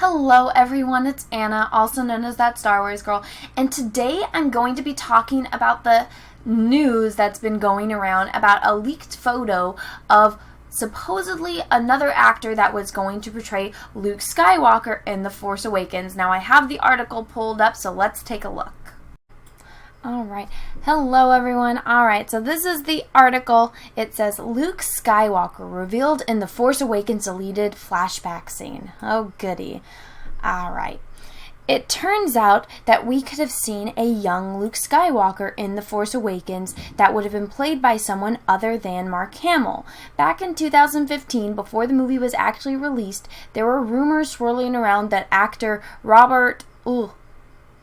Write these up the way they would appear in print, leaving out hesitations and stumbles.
Hello everyone, it's Anna, also known as That Star Wars Girl, and today I'm going to be talking about the news that's been going around about a leaked photo of supposedly another actor that was going to portray Luke Skywalker in The Force Awakens. Now I have the article pulled up, so let's take a look. Alright, hello everyone. Alright, so this is the article. It says, Luke Skywalker revealed in The Force Awakens deleted flashback scene. Oh goody. Alright. It turns out that we could have seen a young Luke Skywalker in The Force Awakens that would have been played by someone other than Mark Hamill. Back in 2015, before the movie was actually released, there were rumors swirling around that actor Robert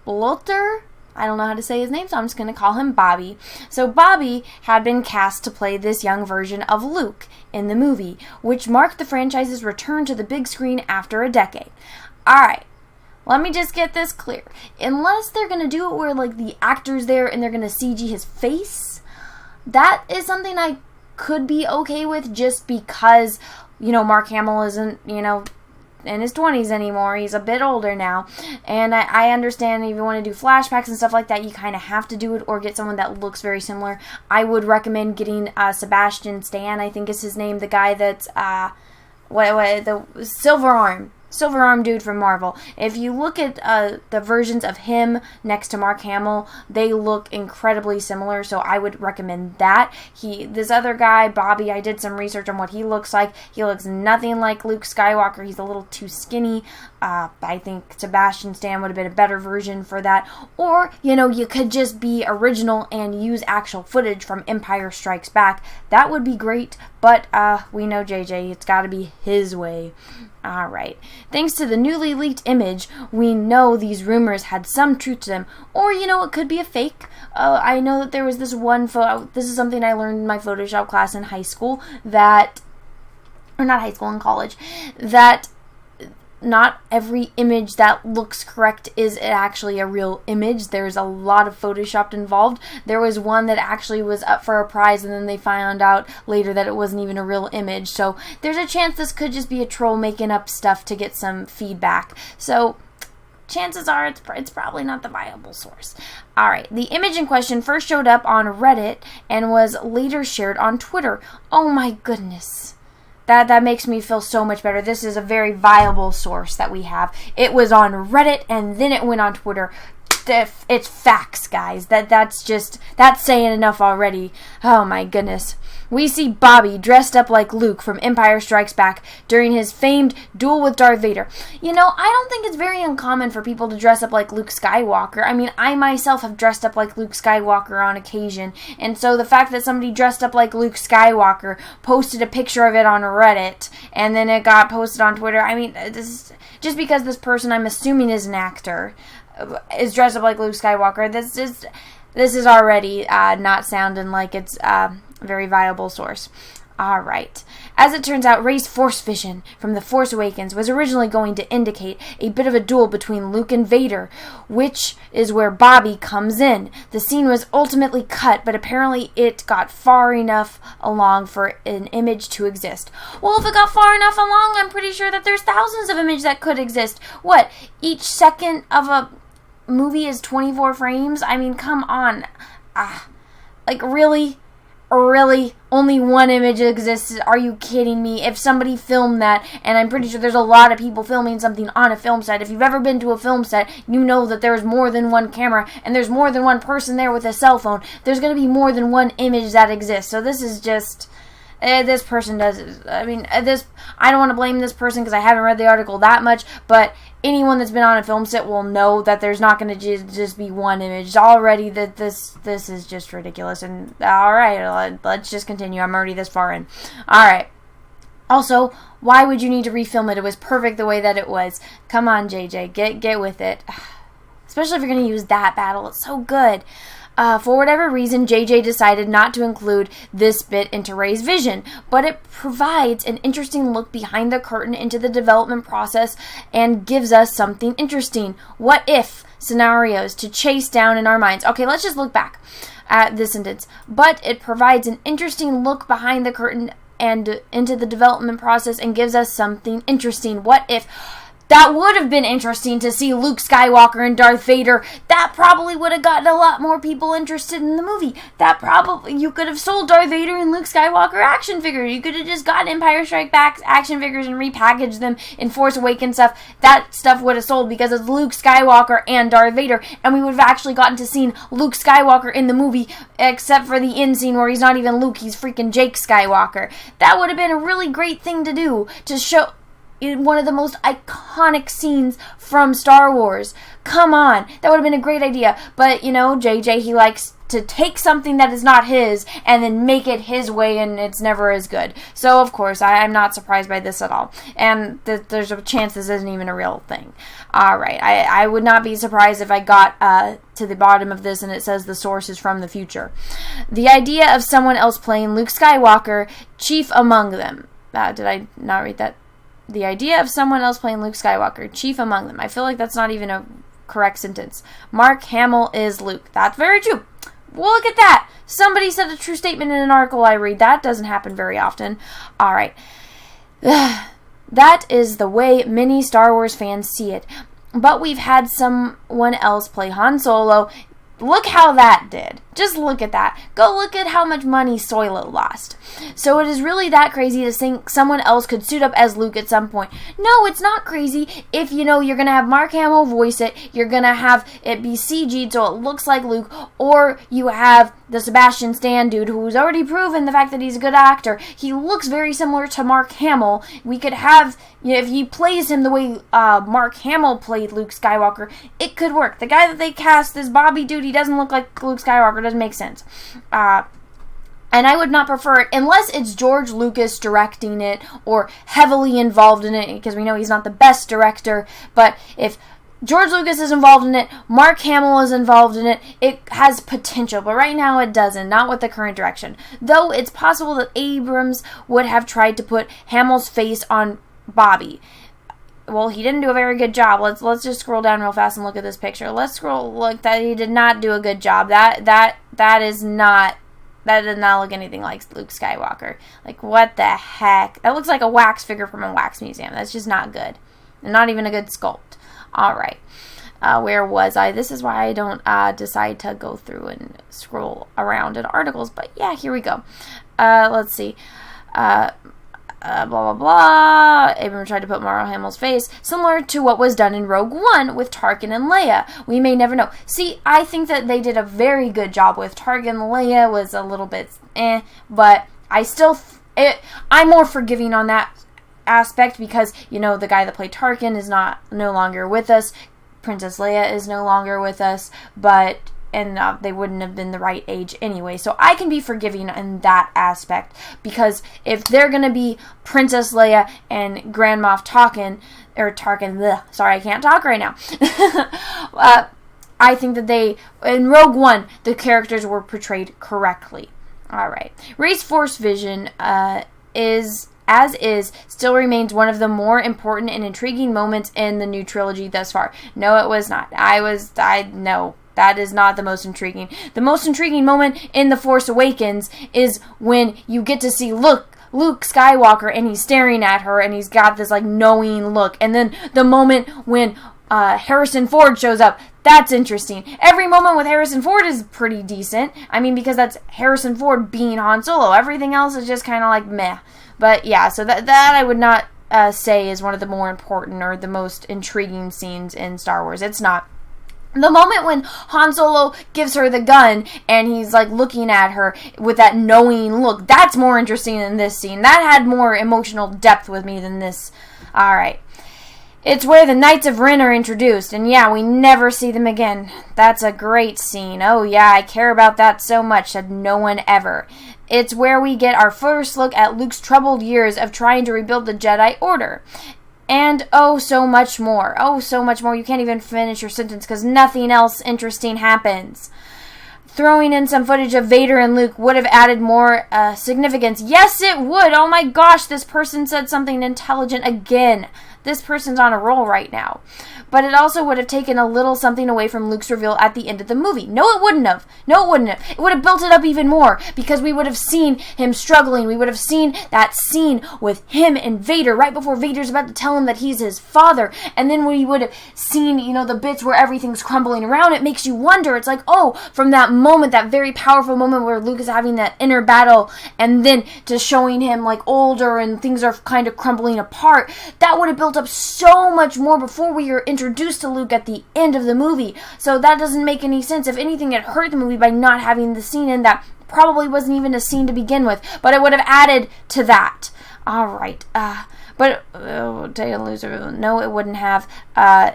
Lotter, I don't know how to say his name, so I'm just going to call him Bobby. So Bobby had been cast to play this young version of Luke in the movie, which marked the franchise's return to the big screen after a decade. Alright, let me just get this clear. Unless they're going to do it where like the actor's there and they're going to CG his face, that is something I could be okay with just because, Mark Hamill isn't, in his 20s anymore. He's a bit older now. And I understand if you want to do flashbacks and stuff like that, you kind of have to do it or get someone that looks very similar. I would recommend getting Sebastian Stan, I think is his name, the guy that's the Silver Arm dude from Marvel. If you look at the versions of him next to Mark Hamill, they look incredibly similar, so I would recommend that. This other guy, Bobby, I did some research on what he looks like. He looks nothing like Luke Skywalker. He's a little too skinny. I think Sebastian Stan would have been a better version for that. Or, you could just be original and use actual footage from Empire Strikes Back. That would be great, but we know JJ, it's got to be his way. Alright. Thanks to the newly leaked image, we know these rumors had some truth to them. Or, it could be a fake. I know that there was this one photo. This is something I learned in my Photoshop class in high school in college, that not every image that looks correct is actually a real image. There's a lot of Photoshopped involved. There was one that actually was up for a prize and then they found out later that it wasn't even a real image. So there's a chance this could just be a troll making up stuff to get some feedback. So chances are it's probably not the viable source. Alright, the image in question first showed up on Reddit and was later shared on Twitter. Oh my goodness. That makes me feel so much better. This is a very viable source that we have. It was on Reddit and then it went on Twitter. It's facts, guys. That's saying enough already. Oh my goodness. We see Bobby dressed up like Luke from Empire Strikes Back during his famed duel with Darth Vader. I don't think it's very uncommon for people to dress up like Luke Skywalker. I mean, I myself have dressed up like Luke Skywalker on occasion. And so the fact that somebody dressed up like Luke Skywalker posted a picture of it on Reddit and then it got posted on Twitter, I mean, just because this person, I'm assuming is an actor, is dressed up like Luke Skywalker, this is already not sounding like it's a very viable source. Alright. As it turns out, Rey's Force vision from The Force Awakens was originally going to indicate a bit of a duel between Luke and Vader, which is where Bobby comes in. The scene was ultimately cut, but apparently it got far enough along for an image to exist. Well, if it got far enough along, I'm pretty sure that there's thousands of images that could exist. What? Each second of a movie is 24 frames? I mean, come on. Really? Really? Only one image exists? Are you kidding me? If somebody filmed that, and I'm pretty sure there's a lot of people filming something on a film set. If you've ever been to a film set, you know that there's more than one camera, and there's more than one person there with a cell phone. There's going to be more than one image that exists. So this is just... this person does it. I mean, I don't want to blame this person because I haven't read the article that much, but anyone that's been on a film set will know that there's not going to just be one image. Already that this is just ridiculous. And alright, let's just continue. I'm already this far in. Alright. Also, why would you need to refilm it? It was perfect the way that it was. Come on, JJ, get with it. Especially if you're going to use that battle. It's so good. For whatever reason, JJ decided not to include this bit into Rey's vision, but it provides an interesting look behind the curtain into the development process and gives us something interesting. What if scenarios to chase down in our minds. Okay, let's just look back at this sentence. But it provides an interesting look behind the curtain and into the development process and gives us something interesting. What if... That would have been interesting to see Luke Skywalker and Darth Vader. That probably would have gotten a lot more people interested in the movie. You could have sold Darth Vader and Luke Skywalker action figures. You could have just gotten Empire Strikes Back action figures and repackaged them in Force Awakens stuff. That stuff would have sold because it's Luke Skywalker and Darth Vader, and we would have actually gotten to see Luke Skywalker in the movie, except for the end scene where he's not even Luke, he's freaking Jake Skywalker. That would have been a really great thing to do, to show in one of the most iconic scenes from Star Wars. Come on, that would have been a great idea. But, JJ, he likes to take something that is not his and then make it his way, and it's never as good. So, of course, I'm not surprised by this at all. And there's a chance this isn't even a real thing. Alright, I would not be surprised if I got to the bottom of this and it says the source is from the future. The idea of someone else playing Luke Skywalker, chief among them. Did I not read that? The idea of someone else playing Luke Skywalker, chief among them. I feel like that's not even a correct sentence. Mark Hamill is Luke. That's very true. Well, look at that. Somebody said a true statement in an article I read. That doesn't happen very often. All right. That is the way many Star Wars fans see it. But we've had someone else play Han Solo. Look how that did. Just look at that. Go look at how much money Solo lost. So it is really that crazy to think someone else could suit up as Luke at some point. No, it's not crazy if, you're going to have Mark Hamill voice it, you're going to have it be CG'd so it looks like Luke, or you have the Sebastian Stan dude who's already proven the fact that he's a good actor. He looks very similar to Mark Hamill. We could have, if he plays him the way Mark Hamill played Luke Skywalker, it could work. The guy that they cast, this Bobby dude, he doesn't look like Luke Skywalker. Doesn't make sense. And I would not prefer it unless it's George Lucas directing it or heavily involved in it, because we know he's not the best director. But if George Lucas is involved in it, Mark Hamill is involved in it, it has potential. But right now it doesn't, not with the current direction. Though it's possible that Abrams would have tried to put Hamill's face on Bobby. Well, he didn't do a very good job. Let's just scroll down real fast and look at this picture. Look, that he did not do a good job. That does not look anything like Luke Skywalker. Like, what the heck? That looks like a wax figure from a wax museum. That's just not good. And not even a good sculpt. Alright. Where was I? This is why I don't decide to go through and scroll around in articles. But yeah, here we go. Let's see. Blah, blah, blah. Abrams tried to put Mark Hamill's face, similar to what was done in Rogue One with Tarkin and Leia. We may never know. See, I think that they did a very good job with Tarkin. Leia was a little bit but I'm more forgiving on that aspect because, the guy that played Tarkin is no longer with us. Princess Leia is no longer with us, and they wouldn't have been the right age anyway. So I can be forgiving in that aspect, because if they're going to be Princess Leia and Grand Moff Tarkin, sorry, I can't talk right now. I think that in Rogue One, the characters were portrayed correctly. Alright. Rey's Force vision still remains one of the more important and intriguing moments in the new trilogy thus far. No, it was not. No. That is not the most intriguing. The most intriguing moment in The Force Awakens is when you get to see Luke Skywalker and he's staring at her and he's got this knowing look. And then the moment when Harrison Ford shows up, that's interesting. Every moment with Harrison Ford is pretty decent. I mean, because that's Harrison Ford being Han Solo. Everything else is just kind of meh. But yeah, so that I would not say is one of the more important or the most intriguing scenes in Star Wars. It's not. The moment when Han Solo gives her the gun and he's looking at her with that knowing look, that's more interesting than this scene. That had more emotional depth with me than this. Alright. It's where the Knights of Ren are introduced, and yeah, we never see them again. That's a great scene. Oh yeah, I care about that so much, said no one ever. It's where we get our first look at Luke's troubled years of trying to rebuild the Jedi Order. And so much more. Oh, so much more. You can't even finish your sentence because nothing else interesting happens. Throwing in some footage of Vader and Luke would have added more significance. Yes, it would. Oh my gosh, this person said something intelligent again. this person's on a roll right now. But it also would have taken a little something away from Luke's reveal at the end of the movie. No, it wouldn't have. It would have built it up even more, because we would have seen him struggling. We would have seen that scene with him and Vader right before Vader's about to tell him that he's his father. And then we would have seen, the bits where everything's crumbling around. It makes you wonder. It's like, oh, from that moment, that very powerful moment where Luke is having that inner battle, and then to showing him like older and things are kind of crumbling apart, that would have built up so much more before we were introduced to Luke at the end of the movie. So that doesn't make any sense. If anything, it hurt the movie by not having the scene in that probably wasn't even a scene to begin with, but it would have added to that. Alright, but take a loser. No, it wouldn't have.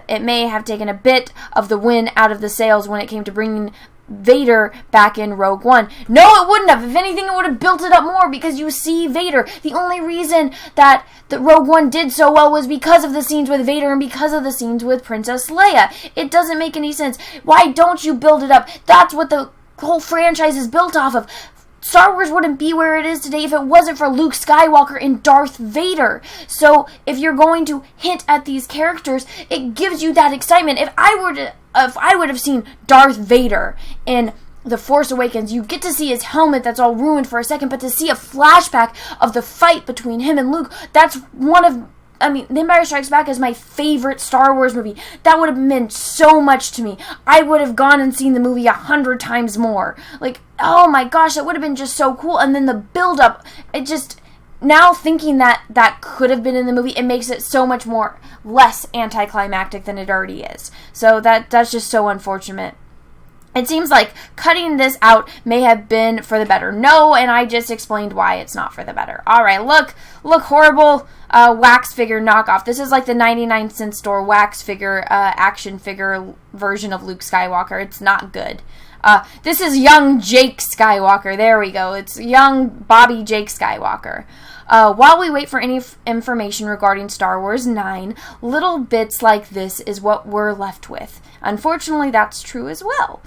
It may have taken a bit of the wind out of the sails when it came to bringing Vader back in Rogue One. No, it wouldn't have. If anything, it would have built it up more, because you see Vader. The only reason that the Rogue One did so well was because of the scenes with Vader and because of the scenes with Princess Leia. It doesn't make any sense. Why don't you build it up? That's what the whole franchise is built off of. Star Wars wouldn't be where it is today if it wasn't for Luke Skywalker and Darth Vader. So if you're going to hint at these characters, it gives you that excitement. If I would have seen Darth Vader in The Force Awakens, you get to see his helmet that's all ruined for a second, but to see a flashback of the fight between him and Luke, that's The Empire Strikes Back is my favorite Star Wars movie. That would have meant so much to me. I would have gone and seen the movie 100 times more. Like, oh my gosh, that would have been just so cool. And then the build-up, now thinking that could have been in the movie, it makes it so much more less anticlimactic than it already is. So that's just so unfortunate. It seems like cutting this out may have been for the better. No, and I just explained why it's not for the better. Alright, look horrible wax figure knockoff. This is like the 99-cent store wax figure, action figure version of Luke Skywalker. It's not good. This is young Jake Skywalker. There we go. It's young Bobby Jake Skywalker. While we wait for any information regarding Star Wars 9, little bits like this is what we're left with. Unfortunately, that's true as well.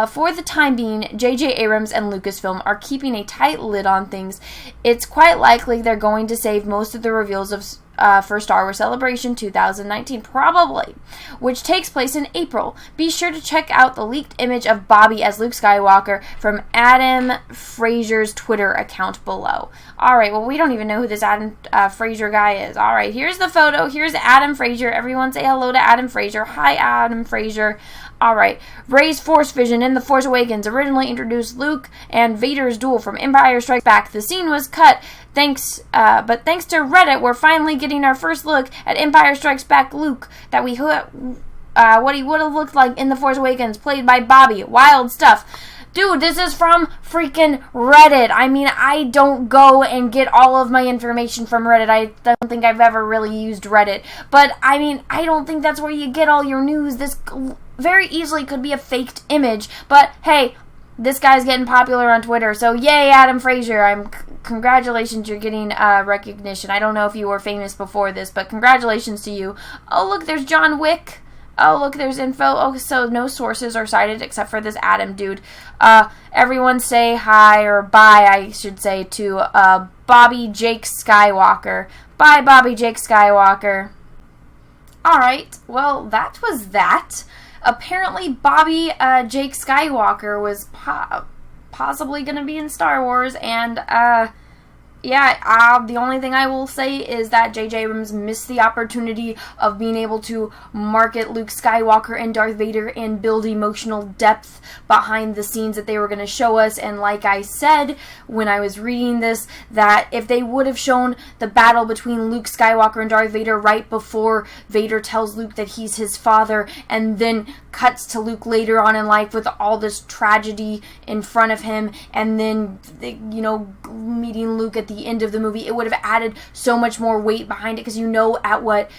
For the time being, J.J. Abrams and Lucasfilm are keeping a tight lid on things. It's quite likely they're going to save most of the reveals for Star Wars Celebration 2019, probably, which takes place in April. Be sure to check out the leaked image of Bobby as Luke Skywalker from Adam Frazier's Twitter account below. Alright, well, we don't even know who this Adam Frazier guy is. Alright, here's the photo. Here's Adam Frazier. Everyone say hello to Adam Frazier. Hi, Adam Frazier. Alright, Rey's Force Vision in The Force Awakens originally introduced Luke and Vader's duel from Empire Strikes Back. The scene was cut, but thanks to Reddit, we're finally getting our first look at Empire Strikes Back Luke, that what he would have looked like in The Force Awakens, played by Bobby. Wild stuff. Dude, this is from freaking Reddit. I don't go and get all of my information from Reddit. I don't think I've ever really used Reddit. But, I don't think that's where you get all your news. This very easily could be a faked image. But, hey, this guy's getting popular on Twitter. So, yay, Adam Frazier. Congratulations, you're getting recognition. I don't know if you were famous before this, but congratulations to you. Oh, look, there's John Wick. Oh, look, there's info. Oh, so no sources are cited except for this Adam dude. Everyone say hi, or bye, I should say, to Bobby Jake Skywalker. Bye, Bobby Jake Skywalker. Alright, well, that was that. Apparently, Bobby Jake Skywalker was possibly going to be in Star Wars, and the only thing I will say is that J.J. Abrams missed the opportunity of being able to market Luke Skywalker and Darth Vader and build emotional depth behind the scenes that they were going to show us. And like I said when I was reading this, that if they would have shown the battle between Luke Skywalker and Darth Vader right before Vader tells Luke that he's his father, and then cuts to Luke later on in life with all this tragedy in front of him, and then, meeting Luke at the end of the movie, it would have added so much more weight behind it, because at what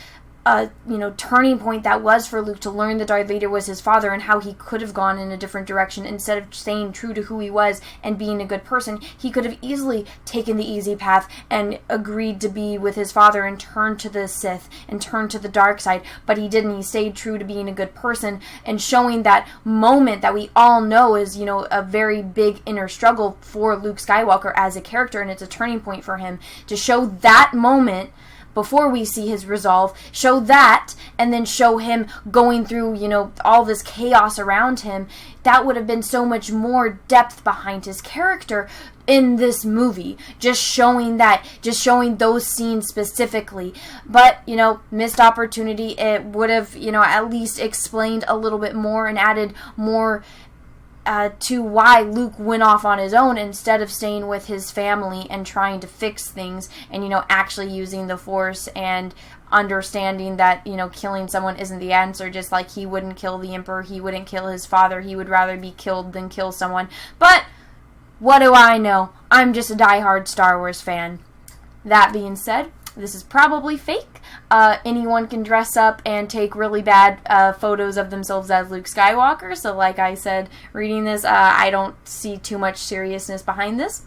turning point that was for Luke to learn that Darth Vader was his father, and how he could have gone in a different direction. Instead of staying true to who he was and being a good person, he could have easily taken the easy path and agreed to be with his father and turn to the Sith and turn to the dark side, but he didn't. He stayed true to being a good person, and showing that moment that we all know is, a very big inner struggle for Luke Skywalker as a character, and it's a turning point for him. To show that moment before we see his resolve, show that, and then show him going through, you know, all this chaos around him. That would have been so much more depth behind his character in this movie, just showing those scenes specifically. But, you know, missed opportunity. It would have, you know, at least explained a little bit more and added more to why Luke went off on his own instead of staying with his family and trying to fix things, and, you know, actually using the Force and understanding that, you know, killing someone isn't the answer. Just like he wouldn't kill the Emperor, he wouldn't kill his father, he would rather be killed than kill someone. But what do I know? I'm just a diehard Star Wars fan. That being said, this is probably fake. Anyone can dress up and take really bad photos of themselves as Luke Skywalker. So like I said, reading this, I don't see too much seriousness behind this.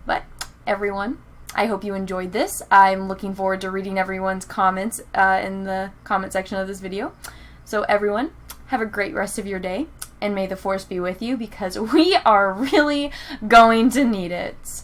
But everyone, I hope you enjoyed this. I'm looking forward to reading everyone's comments in the comment section of this video. So everyone, have a great rest of your day. And may the Force be with you, because we are really going to need it.